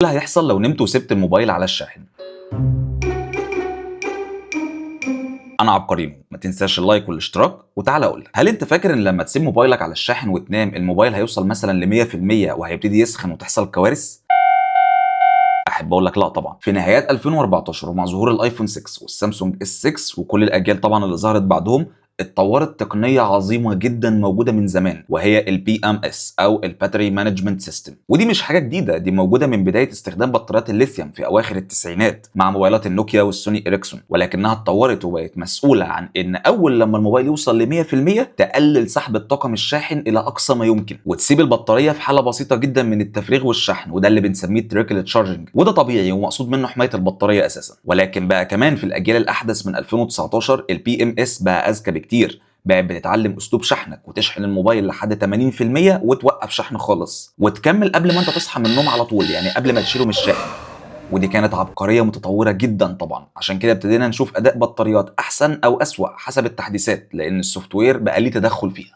اللي هيحصل لو نمت وسبت الموبايل على الشاحن. انا عبقريمو، ما تنساش اللايك والاشتراك. وتعالى اقول لك، هل انت فاكر ان لما تسيب موبايلك على الشاحن وتنام الموبايل هيوصل مثلا ل 100% وهيبتدي يسخن وتحصل كوارث؟ احب اقول لك لا طبعا. في نهايات 2014 ومع ظهور الايفون 6 والسامسونج اس 6 وكل الاجيال طبعا اللي ظهرت بعدهم، اتطورت تقنيه عظيمه جدا موجوده من زمان، وهي البي ام اس او الباتري مانجمنت سيستم. ودي مش حاجه جديده، دي موجوده من بدايه استخدام بطاريات الليثيوم في اواخر التسعينات مع موبايلات النوكيا والسوني اريكسون، ولكنها اتطورت وبقت مسؤوله عن ان اول لما الموبايل يوصل ل 100% تقلل سحب الطاقه من الشاحن الى اقصى ما يمكن، وتسيب البطاريه في حاله بسيطه جدا من التفريغ والشحن، وده اللي بنسميه تريكل تشارجنج، وده طبيعي ومقصود منه حمايه البطاريه اساسا. ولكن بقى كمان في الاجيال الاحدث من 2019 البي ام اس بقى اذكى بكتير، بقت بتتعلم اسلوب شحنك وتشحن الموبايل لحد 80% وتوقف شحن خالص وتكمل قبل ما انت تصحى من النوم على طول، يعني قبل ما تشيله من الشاحن. ودي كانت عبقريه متطوره جدا طبعا، عشان كده ابتدينا نشوف اداء بطاريات احسن او اسوأ حسب التحديثات، لان السوفت وير بقى ليه تدخل فيها.